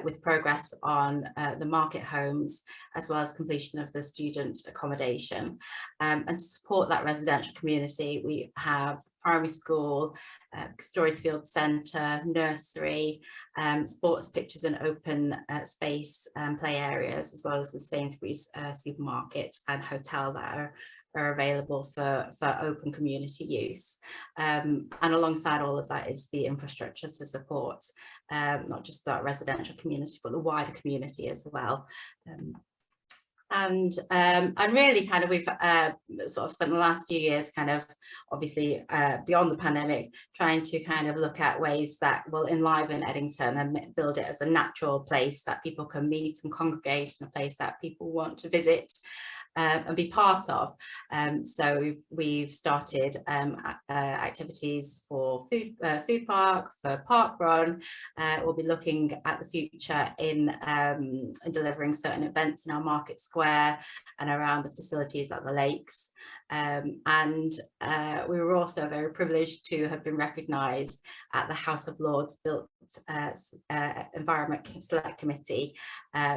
with progress on the market homes, as well as completion of the student accommodation. And to support that residential community, we have primary school, Storiesfield Centre, nursery, sports pitches and open space play areas, as well as the Sainsbury's supermarkets and hotel that are available for open community use. And alongside all of that is the infrastructure to support not just that residential community, but the wider community as well. And really kind of we've sort of spent the last few years kind of obviously beyond the pandemic trying to kind of look at ways that will enliven Eddington and build it as a natural place that people can meet and congregate, and a place that people want to visit and be part of. So we've started activities for food park, for park run. We'll be looking at the future in delivering certain events in our market square and around the facilities at the lakes. And we were also very privileged to have been recognised at the House of Lords Built Environment Select Committee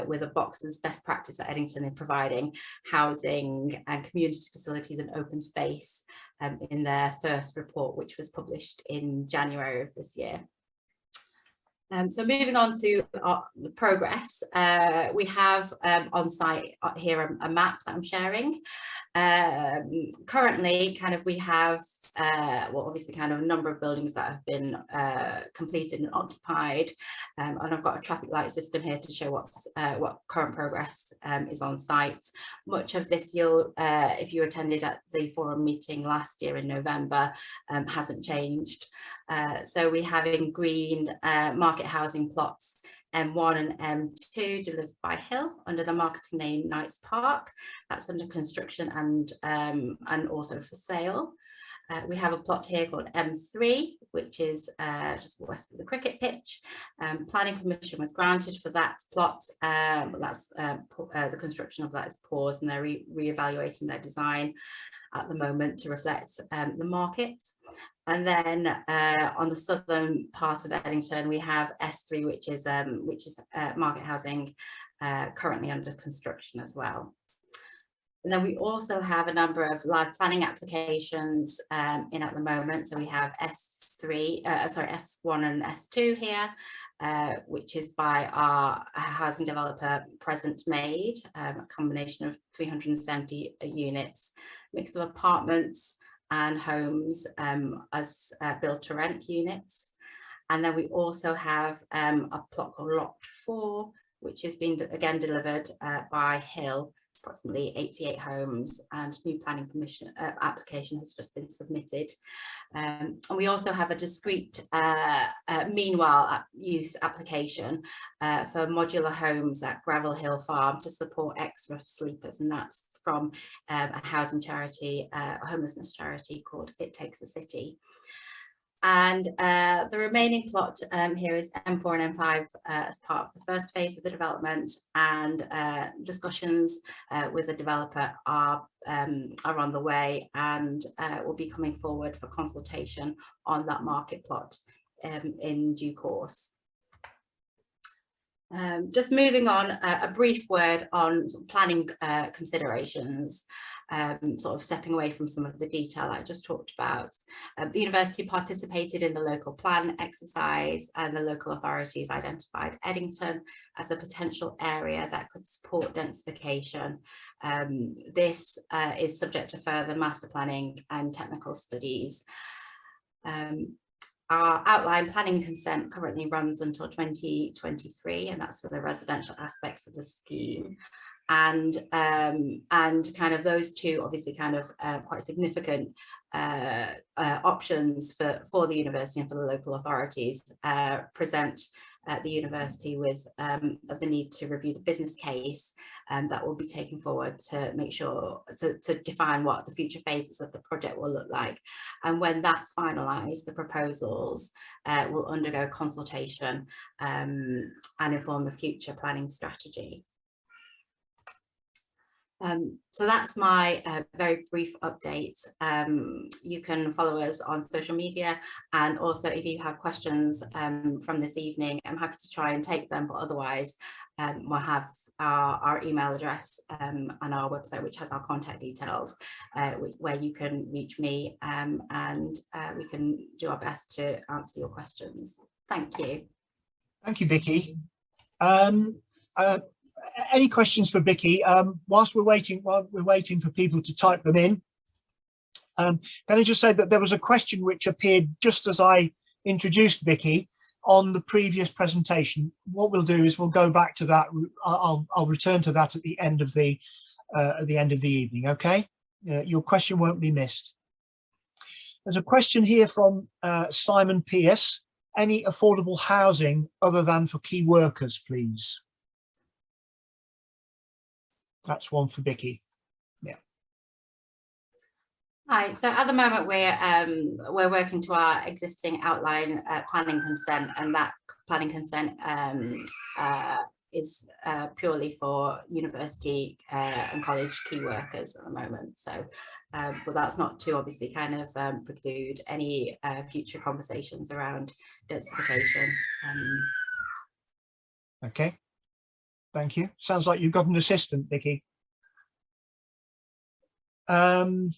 with a box as best practice at Eddington in providing housing and community facilities and open space in their first report, which was published in January of this year. So moving on to the progress, we have on site here a map that I'm sharing. Currently, kind of we have, well, obviously kind of a number of buildings that have been completed and occupied, and I've got a traffic light system here to show what current progress is on site. Much of this you'll, if you attended at the forum meeting last year in November, hasn't changed. So we have in green market housing plots M1 and M2 delivered by Hill under the marketing name Knights Park. That's under construction and also for sale. We have a plot here called M3, which is just west of the cricket pitch. Planning permission was granted for that plot. The construction of that is paused, and they're re-evaluating their design at the moment to reflect the market. And then on the southern part of Eddington, we have S3, which is market housing currently under construction as well. And then we also have a number of live planning applications in at the moment. So we have S1 and S2 here, which is by our housing developer Present Made, a combination of 370 units, mix of apartments and homes as build to rent units. And then we also have a plot called Lot 4, which has been again delivered by Hill, approximately 88 homes, and new planning permission application has just been submitted. And we also have a discrete meanwhile use application for modular homes at Gravel Hill Farm to support ex-rough sleepers, and that's from a housing charity, a homelessness charity called It Takes a City. And the remaining plot here is M4 and M5 as part of the first phase of the development, and discussions with the developer are on the way, and will be coming forward for consultation on that market plot in due course. Just moving on, a brief word on planning considerations, sort of stepping away from some of the detail I just talked about. The university participated in the local plan exercise, and the local authorities identified Eddington as a potential area that could support densification. This is subject to further master planning and technical studies. Our outline planning consent currently runs until 2023, and that's for the residential aspects of the scheme. And kind of those two, obviously, kind of quite significant options for the university and for the local authorities present the university with the need to review the business case that will be taken forward to make sure to define what the future phases of the project will look like. And when that's finalised, the proposals will undergo consultation and inform the future planning strategy. So that's my very brief update. You can follow us on social media, and also if you have questions from this evening, I'm happy to try and take them, but otherwise we'll have our email address on our website, which has our contact details, where you can reach me, and we can do our best to answer your questions. Thank you. Thank you, Vicky. Any questions for Vicky? Whilst we're waiting for people to type them in, can I just say that there was a question which appeared just as I introduced Vicky on the previous presentation. What we'll do is we'll go back to that. I'll return to that at the end of the evening. Okay, your question won't be missed. There's a question here from Simon Pierce. Any affordable housing other than for key workers, please? That's one for Vicky. Yeah. Hi. So at the moment we're working to our existing outline planning consent, and that planning consent is purely for university and college key workers at the moment. So, but that's not to obviously kind of preclude any future conversations around densification. Okay. Thank you. Sounds like you've got an assistant, Vicky. Okay,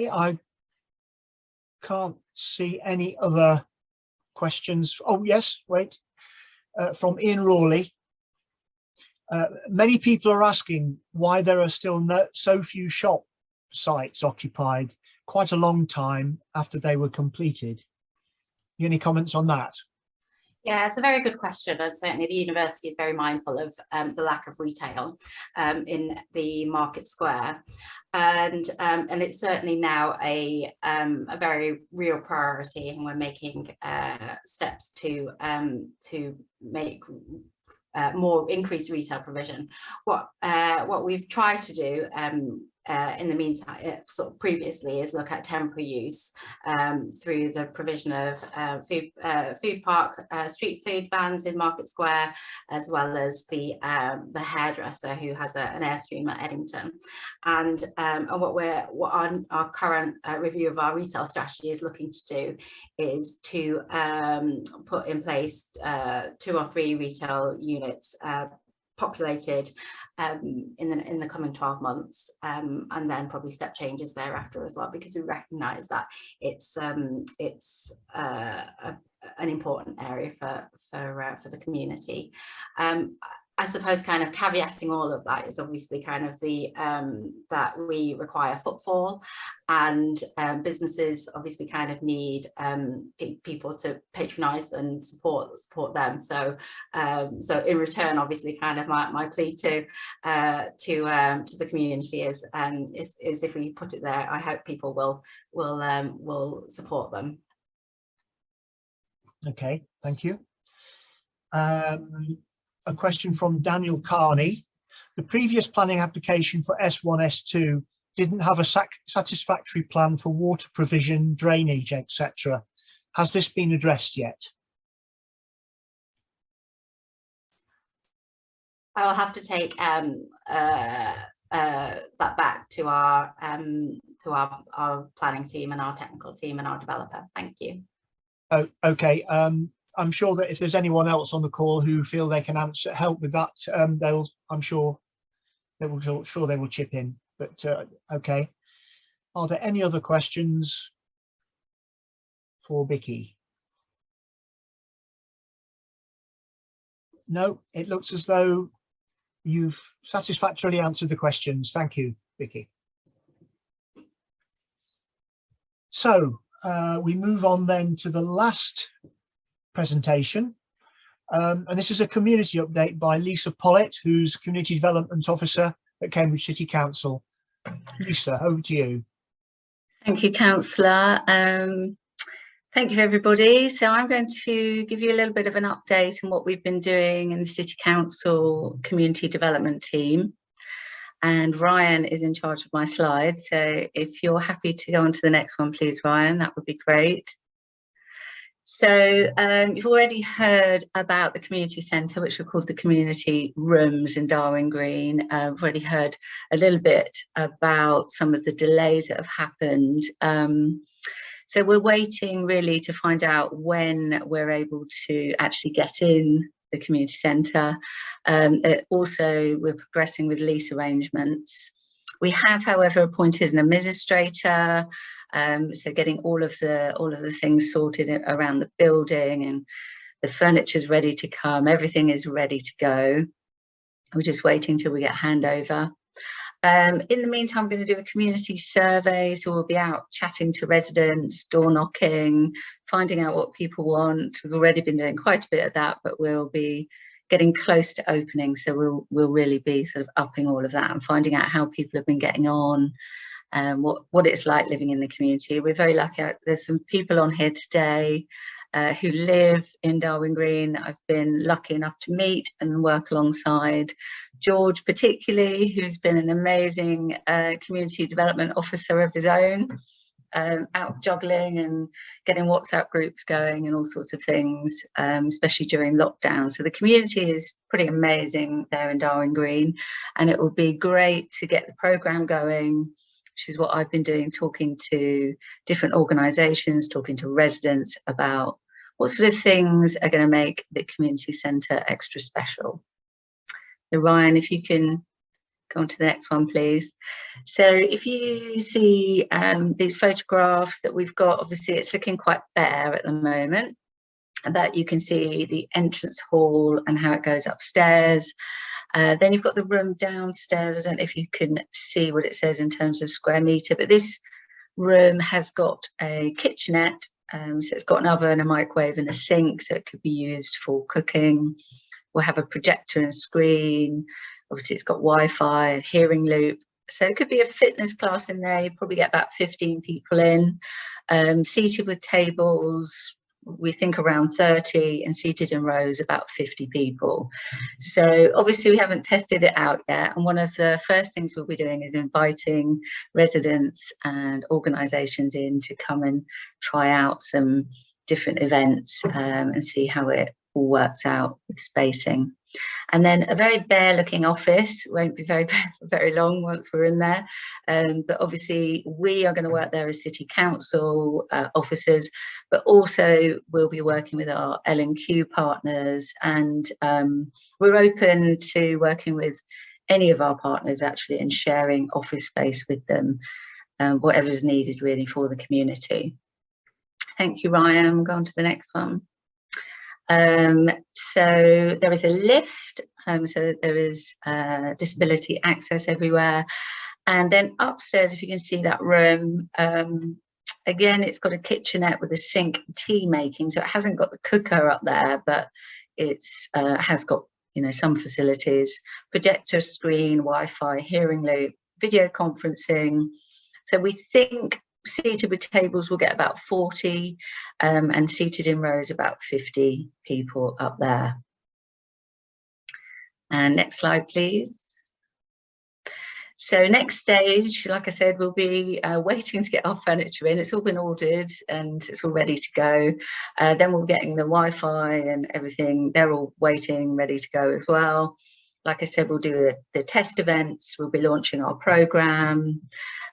I can't see any other questions. Oh, yes, wait. From Ian Rawley. Many people are asking why there are still so few shop sites occupied quite a long time after they were completed. Any comments on that? Yeah, it's a very good question. Certainly the university is very mindful of the lack of retail in the market square, and it's certainly now a very real priority, and we're making steps to make more increased retail provision. What we've tried to do in the meantime, sort of previously, is look at temporary use through the provision of food park street food vans in Market Square, as well as the hairdresser who has an Airstream at Eddington. And what our current review of our retail strategy is looking to do is to put in place 2 or 3 retail units populated in the coming 12 months, and then probably step changes thereafter as well, because we recognise that it's an important area for the community. I suppose kind of caveating all of that is obviously kind of the that we require footfall, and businesses obviously kind of need people to patronise and support them. So in return, obviously, kind of my plea to the community is if we put it there, I hope people will support them. Okay, thank you. A question from Daniel Carney. The previous planning application for S1, S2 didn't have a satisfactory plan for water provision, drainage, etc. Has this been addressed yet? I'll have to take that back to our planning team and our technical team and our developer. Thank you. Oh, okay. I'm sure that if there's anyone else on the call who feel they can help with that, I'm sure they will chip in. But okay. Are there any other questions for Vicky? No, it looks as though you've satisfactorily answered the questions. Thank you, Vicky. So we move on then to the last presentation, and this is a community update by Lisa Pollett, who's Community Development Officer at Cambridge City Council. Lisa, over to you. Thank you, Councillor. Thank you, everybody. So I'm going to give you a little bit of an update on what we've been doing in the City Council Community Development team. And Ryan is in charge of my slides. So if you're happy to go on to the next one, please, Ryan, that would be great. So you've already heard about the community centre, which are called the community rooms in Darwin Green. We've already heard a little bit about some of the delays that have happened. So we're waiting really to find out when we're able to actually get in the community centre. Also, we're progressing with lease arrangements. We have, however, appointed an administrator. So getting all of the things sorted around the building, and the furniture is ready to come. Everything is ready to go. We're just waiting till we get handover. In the meantime, I'm going to do a community survey. So we'll be out chatting to residents, door knocking, finding out what people want. We've already been doing quite a bit of that, but we'll be getting close to opening. So we'll really be sort of upping all of that and finding out how people have been getting on. What it's like living in the community. We're very lucky. There's some people on here today who live in Darwin Green. I've been lucky enough to meet and work alongside. George particularly, who's been an amazing community development officer of his own, out juggling and getting WhatsApp groups going and all sorts of things, especially during lockdown. So the community is pretty amazing there in Darwin Green, and it will be great to get the programme going, which is what I've been doing, talking to different organisations, talking to residents about what sort of things are going to make the community centre extra special. So Ryan, if you can go on to the next one, please. So if you see these photographs that we've got, obviously it's looking quite bare at the moment, but you can see the entrance hall and how it goes upstairs. Then you've got the room downstairs. I don't know if you can see what it says in terms of square metre, but this room has got a kitchenette So it's got an oven, a microwave and a sink, so it could be used for cooking. We'll have a projector and screen. Obviously it's got Wi-Fi and hearing loop. So it could be a fitness class in there. You probably get about 15 people in, seated with tables, we think around 30, and seated in rows about 50 people. So obviously we haven't tested it out yet, and one of the first things we'll be doing is inviting residents and organisations in to come and try out some different events and see how it all works out with spacing. And then a very bare looking office, won't be very bare for very long once we're in there, but obviously we are going to work there as City Council officers, but also we'll be working with our L&Q partners, and we're open to working with any of our partners actually and sharing office space with them, whatever is needed really for the community. Thank you, Ryan. Go on to the next one. So there is a lift, so there is disability access everywhere, and then upstairs, if you can see that room, again it's got a kitchenette with a sink, tea making, so it hasn't got the cooker up there, but it's has got, you know, some facilities, projector screen, Wi-Fi, hearing loop, video conferencing. So we think seated with tables will get about 40, and seated in rows about 50 people up there. And next slide, please. So next stage, like I said, we'll be waiting to get our furniture in. It's all been ordered and it's all ready to go. Then we're getting the Wi-Fi and everything. They're all waiting, ready to go as well. Like I said, we'll do the test events. We'll be launching our programme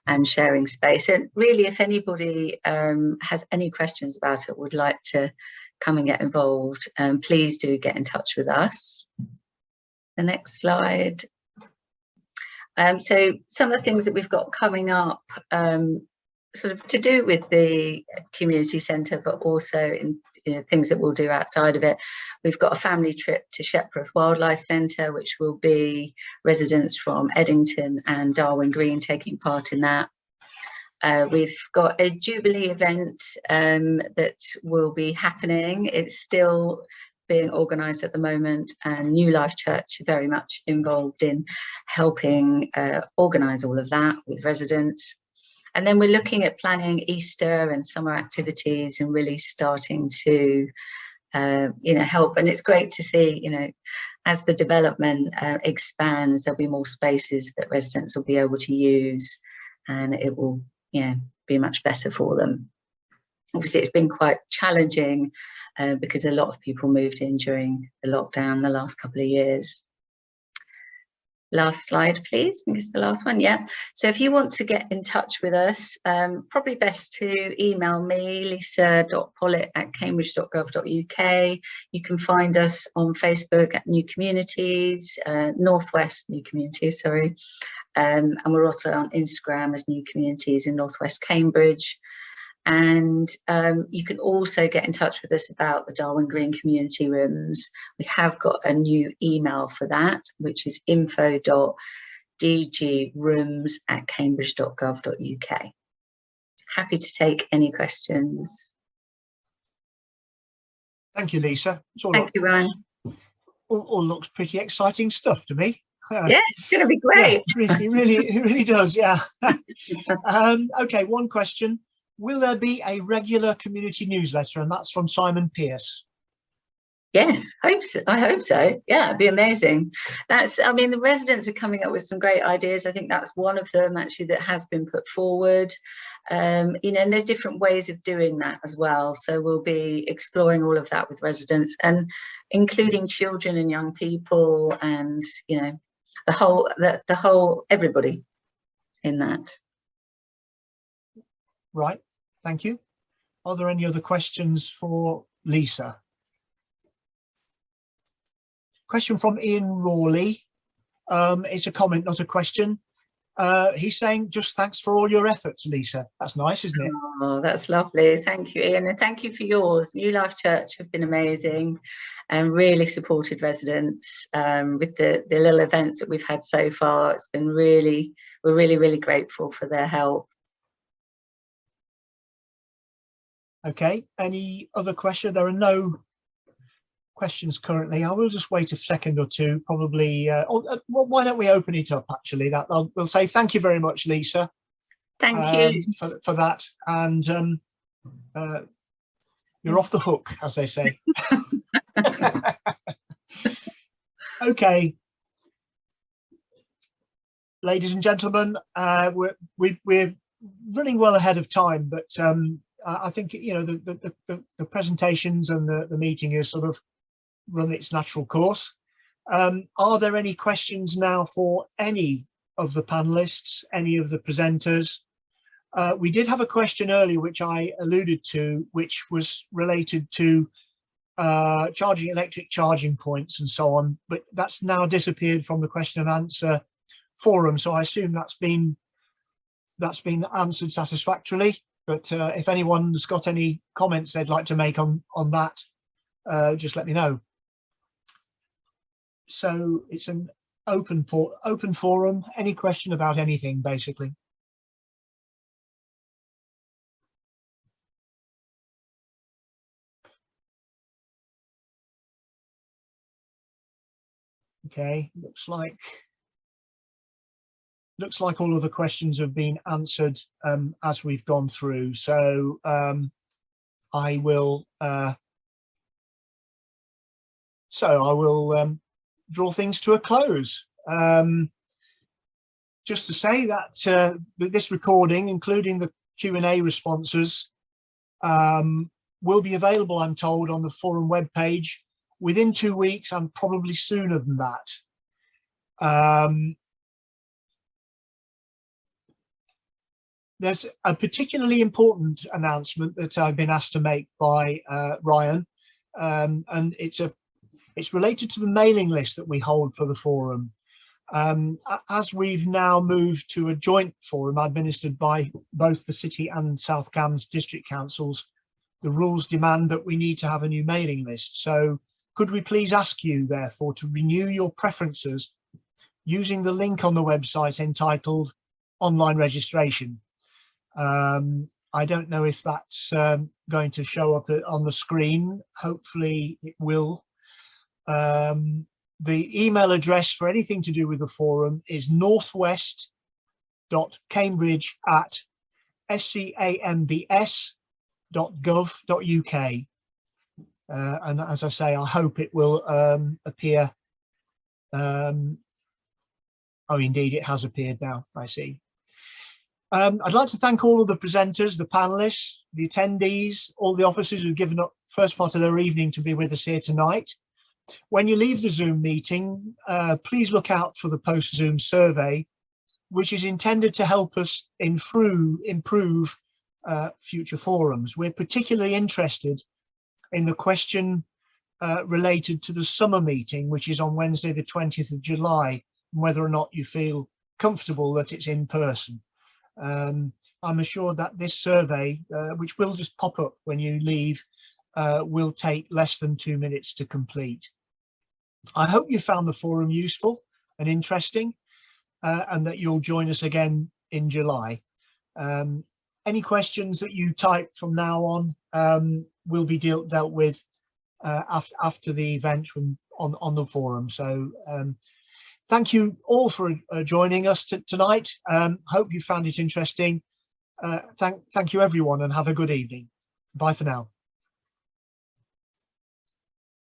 and sharing space. And really, if anybody has any questions about it, would like to come and get involved, please do get in touch with us. The next slide. So some of the things that we've got coming up, sort of to do with the community centre, but also in, you know, things that we'll do outside of it. We've got a family trip to Shepworth Wildlife Centre, which will be residents from Eddington and Darwin Green taking part in that. We've got a Jubilee event that will be happening. It's still being organised at the moment, and New Life Church are very much involved in helping organise all of that with residents. And then we're looking at planning Easter and summer activities and really starting to, you know, help. And it's great to see, you know, as the development expands, there'll be more spaces that residents will be able to use, and it will, you know, be much better for them. Obviously, it's been quite challenging because a lot of people moved in during the lockdown the last couple of years. Last slide, please. I think it's the last one. Yeah. So if you want to get in touch with us, probably best to email me, lisa.pollitt@cambridge.gov.uk. You can find us on Facebook at New Communities, Northwest New Communities, sorry. And we're also on Instagram as New Communities in Northwest Cambridge. And you can also get in touch with us about the Darwin Green community rooms. We have got a new email for that, which is info.dgrooms@cambridge.gov.uk. Happy to take any questions. Thank you, Lisa. Thank you, Ryan. All looks pretty exciting stuff to me. Yeah, it's going to be great. Yeah, it really does, yeah. Okay, one question. Will there be a regular community newsletter? And that's from Simon Pierce. Yes, I hope so. Yeah, it'd be amazing. I mean, the residents are coming up with some great ideas. I think that's one of them actually that has been put forward. You know, and there's different ways of doing that as well. So we'll be exploring all of that with residents, and including children and young people, and, you know, the whole everybody in that. Right, thank you. Are there any other questions for Lisa? Question from Ian Rawley. It's a comment, not a question. He's saying, just thanks for all your efforts, Lisa. That's nice, isn't it? Oh, that's lovely. Thank you, Ian, and thank you for yours. New Life Church have been amazing and really supported residents with the little events that we've had so far. It's been we're really grateful for their help. Okay, any other question? There are no questions currently. I will just wait a second or two, probably. Why don't we open it up, actually? We'll say thank you very much, Lisa. Thank you. For that. And you're off the hook, as they say. Okay. Ladies and gentlemen, we're running well ahead of time, but I think, you know, the presentations and the meeting has sort of run its natural course. Are there any questions now for any of the panelists, any of the presenters? We did have a question earlier, which I alluded to, which was related to charging electric charging points and so on, but that's now disappeared from the question and answer forum. So I assume that's been answered satisfactorily. But if anyone's got any comments they'd like to make on that, just let me know. So it's an open forum. Any question about anything, basically. Okay, looks like all of the questions have been answered as we've gone through. So I will draw things to a close. Just to say that this recording, including the Q&A responses, will be available, I'm told, on the forum webpage within 2 weeks, and probably sooner than that. There's a particularly important announcement that I've been asked to make by Ryan, and it's related to the mailing list that we hold for the forum. As we've now moved to a joint forum administered by both the City and South Cambs District Councils, the rules demand that we need to have a new mailing list. So could we please ask you, therefore, to renew your preferences using the link on the website entitled Online Registration. I don't know if that's going to show up on the screen. Hopefully it will. The email address for anything to do with the forum is northwest.cambridge@scambs.gov.uk. And as I say, I hope it will appear. Oh, indeed, it has appeared now, I see. I'd like to thank all of the presenters, the panelists, the attendees, all the officers who've given up first part of their evening to be with us here tonight. When you leave the Zoom meeting, please look out for the post-Zoom survey, which is intended to help us improve future forums. We're particularly interested in the question related to the summer meeting, which is on Wednesday, the 20th of July, and whether or not you feel comfortable that it's in person. I'm assured that this survey, which will just pop up when you leave, will take less than 2 minutes to complete. I hope you found the forum useful and interesting, and that you'll join us again in July. Any questions that you type from now on will be dealt with after the event on the forum. So thank you all for joining us tonight. Hope you found it interesting. Thank you everyone, and have a good evening. Bye for now.